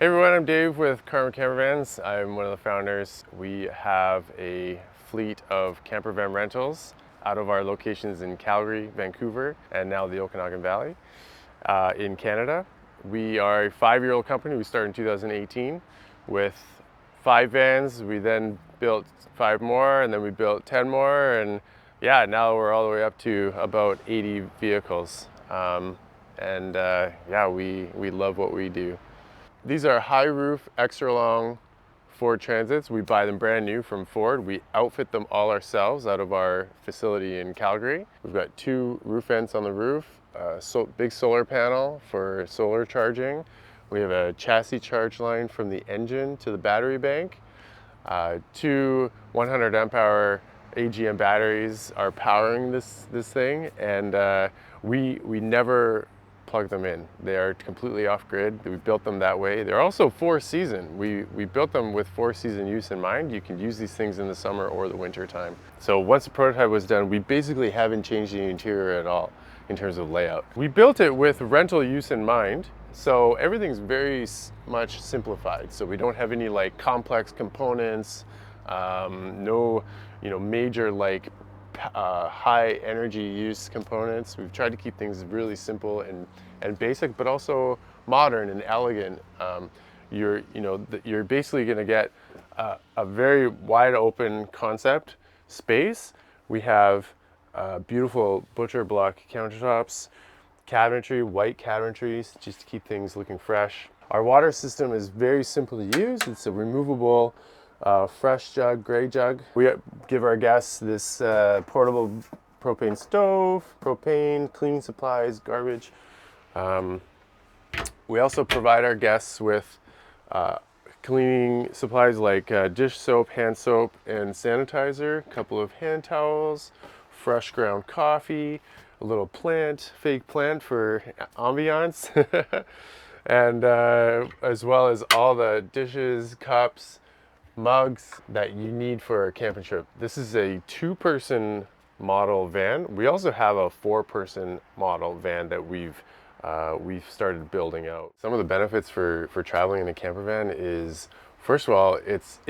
Hey everyone, I'm Dave with Campervans. I'm one of the founders. We have a fleet of campervan rentals out of our locations in Calgary, Vancouver, and now the Okanagan Valley in Canada. We are a 5-year-old company. We started in 2018 with 5 vans. We then built 5 more, and then we built 10 more, and yeah, now we're all the way up to about 80 vehicles. Yeah, we love what we do. These are high roof, extra long Ford Transits. We buy them brand new from Ford. We outfit them all ourselves out of our facility in Calgary. We've got 2 roof vents on the roof, big solar panel for solar charging. We have a chassis charge line from the engine to the battery bank. 2 100 amp hour AGM batteries are powering this thing, and we never plug them in. They are completely off grid. We built them that way. They're also 4-season. We built them with 4-season use in mind. You can use these things in the summer or the winter time. So once the prototype was done, we basically haven't changed the interior at all in terms of layout. We built it with rental use in mind. So everything's very much simplified. So we don't have any like complex components, no major like high energy use components. We've tried to keep things really simple and basic, but also modern and elegant. You're basically going to get a very wide open concept space. We have beautiful butcher block countertops, cabinetry, white cabinetries, just to keep things looking fresh. Our water system is very simple to use. It's a removable fresh jug, gray jug. We give our guests this portable propane stove, propane, cleaning supplies, garbage. We also provide our guests with cleaning supplies like dish soap, hand soap, and sanitizer, a couple of hand towels, fresh ground coffee, a little plant, fake plant for ambiance, and as well as all the dishes, cups, mugs that you need for a camping trip. This is a 2-person model van. We also have a 4-person model van that we've started building out. Some of the benefits for traveling in a camper van is, first of all, it's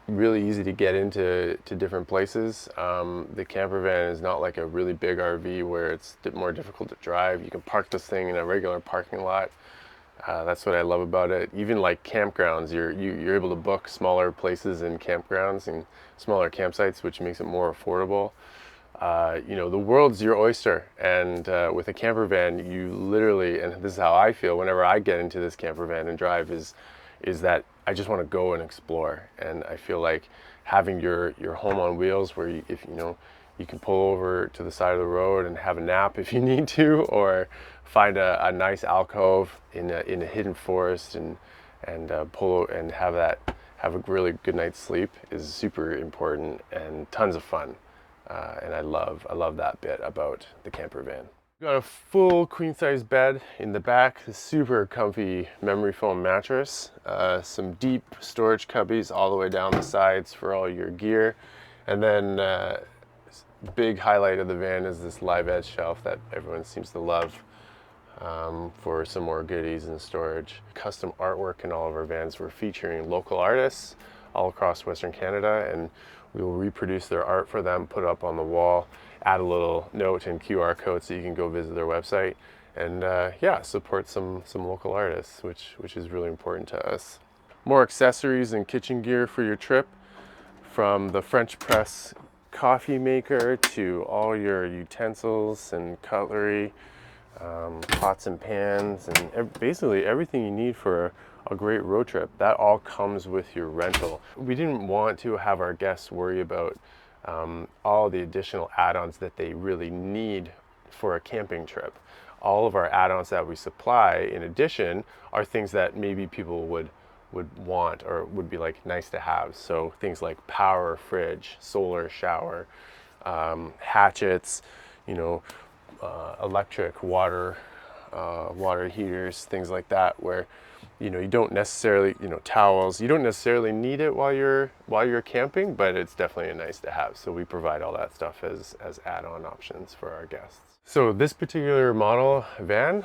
really easy to get into different places. The camper van is not like a really big RV where it's more difficult to drive. You can park this thing in a regular parking lot. That's what I love about it. Even like campgrounds, you're able to book smaller places in campgrounds and smaller campsites, which makes it more affordable. The world's your oyster, and with a camper van, you literally, and this is how I feel whenever I get into this camper van and drive, is that I just want to go and explore. And I feel like having your home on wheels, where you can pull over to the side of the road and have a nap if you need to, or find a nice alcove in a hidden forest and pull and have a really good night's sleep is super important and tons of fun. And I love that bit about the camper van. We've got a full queen size bed in the back, a super comfy memory foam mattress, some deep storage cubbies all the way down the sides for all your gear, and then big highlight of the van is this live edge shelf that everyone seems to love, for some more goodies and storage. Custom artwork in all of our vans. We're featuring local artists all across Western Canada, and we will reproduce their art for them, put it up on the wall, add a little note and QR code so you can go visit their website, and support some local artists, which is really important to us. More accessories and kitchen gear for your trip, from the French press coffee maker to all your utensils and cutlery, pots and pans, and basically everything you need for a great road trip. That all comes with your rental. We didn't want to have our guests worry about all the additional add-ons that they really need for a camping trip. All of our add-ons that we supply, in addition, are things that maybe people would want or would be like nice to have. So things like power fridge, solar shower, hatchets, electric water heaters, things like that, where you don't necessarily, towels, you don't necessarily need it while you're camping, but it's definitely a nice to have. So we provide all that stuff as add-on options for our guests. So this particular model van,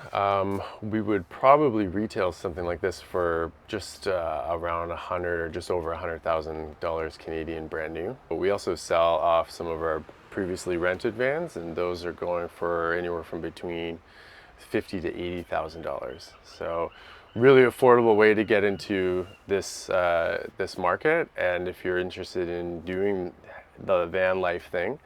we would probably retail something like this for just around 100 or just over $100,000 Canadian brand new. But we also sell off some of our previously rented vans, and those are going for anywhere from between $50,000 to $80,000. So really affordable way to get into this market. And if you're interested in doing the van life thing,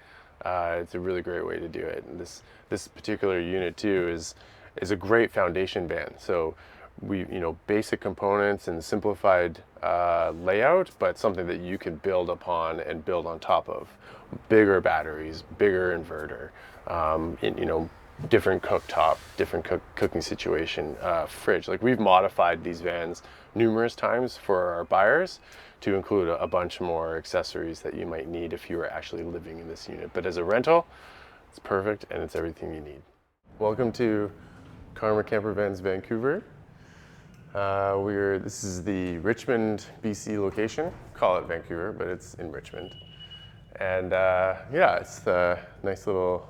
it's a really great way to do it. And this particular unit too is a great foundation van. So we, basic components and simplified layout, but something that you can build upon and build on top of. Bigger batteries, bigger inverter, different cooktop, different cooking situation, fridge. Like, we've modified these vans numerous times for our buyers to include a bunch more accessories that you might need if you were actually living in this unit. But as a rental, it's perfect and it's everything you need. Welcome to Campervans Vancouver. This is the Richmond, BC location. Call it Vancouver, but it's in Richmond. And yeah, it's a nice little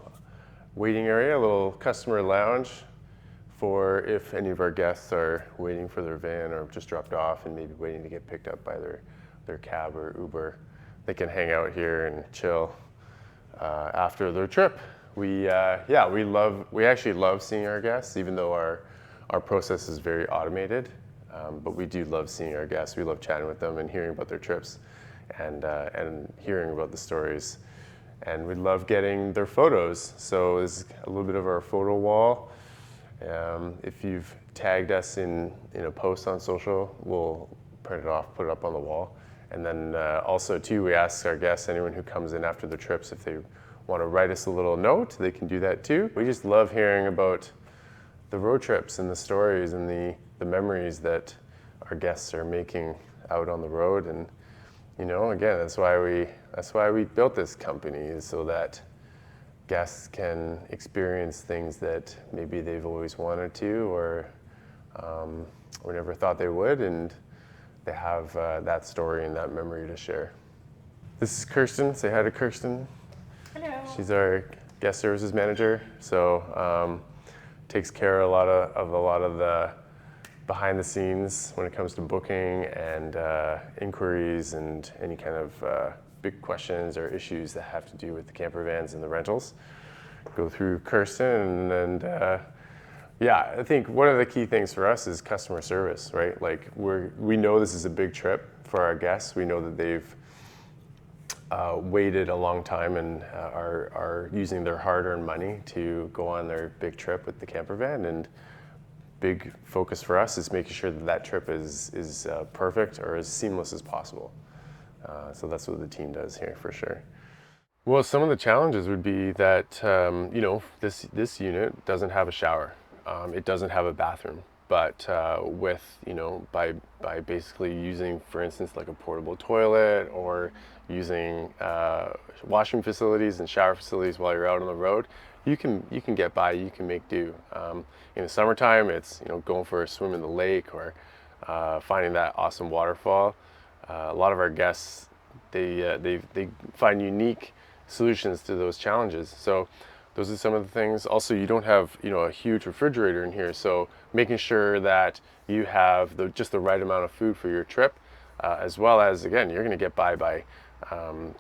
waiting area, a little customer lounge for if any of our guests are waiting for their van or just dropped off and maybe waiting to get picked up by their cab or Uber. They can hang out here and chill after their trip. We actually love seeing our guests, even though our process is very automated. But we do love seeing our guests. We love chatting with them and hearing about their trips and hearing about the stories. And we love getting their photos. So this is a little bit of our photo wall. If you've tagged us in a post on social, we'll print it off, put it up on the wall. And then also too, we ask our guests, anyone who comes in after the trips, if they want to write us a little note, they can do that too. We just love hearing about the road trips and the stories and the memories that our guests are making out on the road. And again, that's why we built this company, is so that guests can experience things that maybe they've always wanted to or never thought they would, and they have that story and that memory to share. This is Kirsten. Say hi to Kirsten. Hello. She's our guest services manager, so takes care of a lot of the behind the scenes when it comes to booking and inquiries and any kind of big questions or issues that have to do with the camper vans and the rentals. Go through Kirsten, and yeah, I think one of the key things for us is customer service, right? Like, we know this is a big trip for our guests. We know that they've waited a long time and are using their hard-earned money to go on their big trip with the camper van. And big focus for us is making sure that trip is perfect or as seamless as possible. So that's what the team does here for sure. Well, some of the challenges would be that this unit doesn't have a shower. It doesn't have a bathroom. But by basically using, for instance, like a portable toilet or using washroom facilities and shower facilities while you're out on the road, you can get by. You can make do. In the summertime, it's going for a swim in the lake or finding that awesome waterfall. A lot of our guests they find unique solutions to those challenges. So those are some of the things. Also, you don't have a huge refrigerator in here, so making sure that you have just the right amount of food for your trip, as well as, again, you're going to get by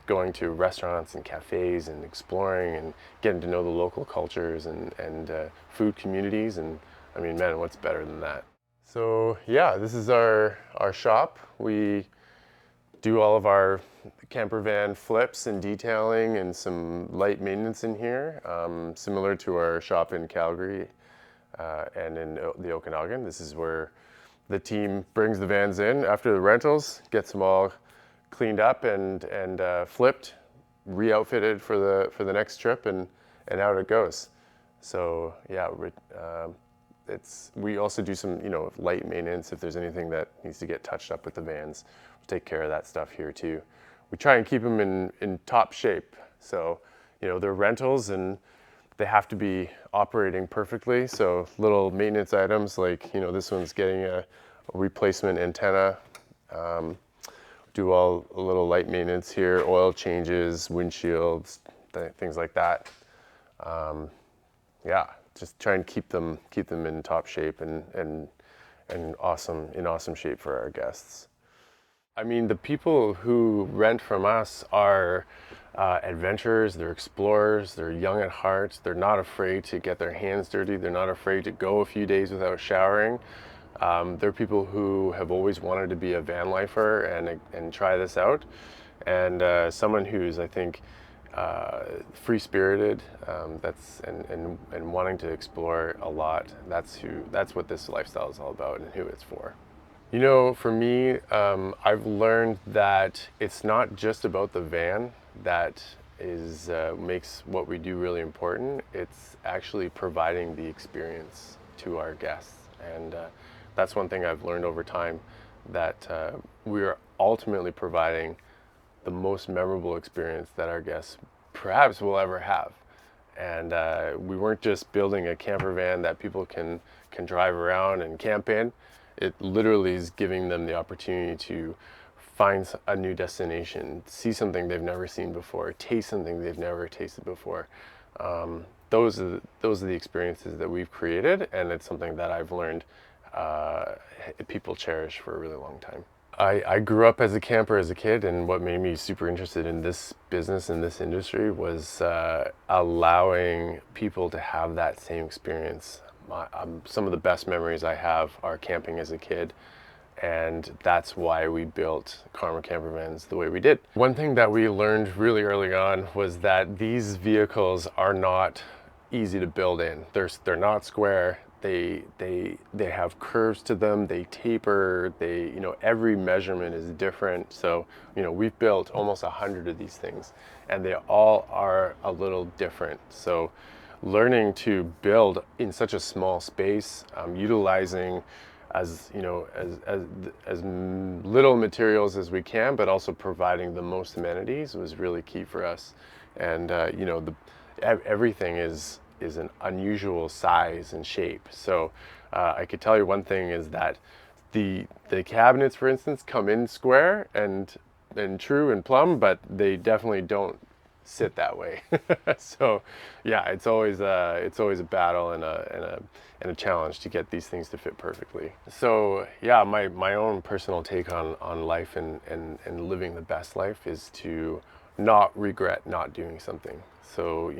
going to restaurants and cafes and exploring and getting to know the local cultures and food communities. And I mean, man, what's better than that? So yeah, this is our shop. We do all of our camper van flips and detailing and some light maintenance in here, similar to our shop in Calgary and in the Okanagan. This is where the team brings the vans in after the rentals, gets them all cleaned up and flipped, re-outfitted for the next trip, and out it goes. So yeah, we also do some light maintenance if there's anything that needs to get touched up with the vans. We'll take care of that stuff here too. We try and keep them in top shape. So they're rentals and they have to be operating perfectly. So little maintenance items like this one's getting a replacement antenna. Do a little light maintenance here, oil changes, windshields, things like that. Yeah, just try and keep them in top shape and in awesome shape for our guests. I mean, the people who rent from us are adventurers, they're explorers, they're young at heart, they're not afraid to get their hands dirty, they're not afraid to go a few days without showering. They're people who have always wanted to be a van lifer and try this out. And someone who's, I think, free-spirited, and wanting to explore a lot. That's what this lifestyle is all about and who it's for. You know, for me, I've learned that it's not just about the van that makes what we do really important. It's actually providing the experience to our guests, and that's one thing I've learned over time, that we are ultimately providing the most memorable experience that our guests perhaps will ever have. And we weren't just building a camper van that people can drive around and camp in. It literally is giving them the opportunity to find a new destination, see something they've never seen before, taste something they've never tasted before. Those are the experiences that we've created, and it's something that I've learned people cherish for a really long time. I grew up as a camper as a kid, and what made me super interested in this business and this industry was allowing people to have that same experience. Some of the best memories I have are camping as a kid, and that's why we built Karma Campervans the way we did. One thing that we learned really early on was that these vehicles are not easy to build in. They're not square. They have curves to them. They taper. Every measurement is different. So we've built almost 100 of these things, and they all are a little different. So learning to build in such a small space, utilizing as little materials as we can, but also providing the most amenities was really key for us. And everything is an unusual size and shape. So I could tell you one thing is that the cabinets, for instance, come in square and true and plumb, but they definitely don't sit that way. So yeah, it's always a battle and a challenge to get these things to fit perfectly. So yeah, my own personal take on life and living the best life is to not regret not doing something. So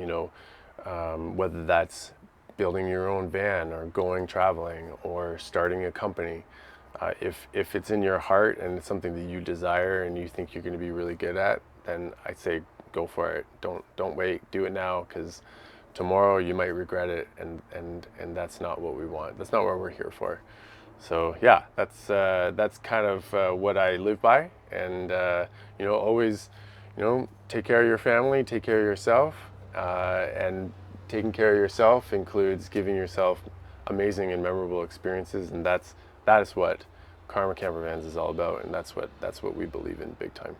whether that's building your own van or going traveling or starting a company, if it's in your heart and it's something that you desire and you think you're going to be really good at, then I'd say go for it. Don't wait. Do it now, because tomorrow you might regret it, and that's not what we want. That's not what we're here for. So yeah, that's kind of what I live by, and always take care of your family, take care of yourself, and taking care of yourself includes giving yourself amazing and memorable experiences, and that is what Karma Campervans is all about, and that's what we believe in big time.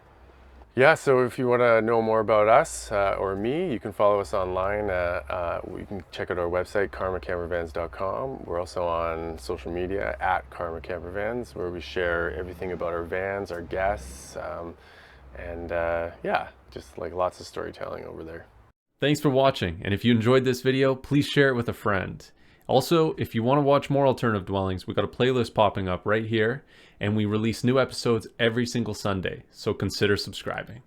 Yeah, so if you want to know more about us or me, you can follow us online. You can check out our website, karmacampervans.com. We're also on social media at Karma Campervans, where we share everything about our vans, our guests, and yeah, just like lots of storytelling over there. Thanks for watching, and if you enjoyed this video, please share it with a friend. Also, if you want to watch more alternative dwellings, we've got a playlist popping up right here, and we release new episodes every single Sunday, so consider subscribing.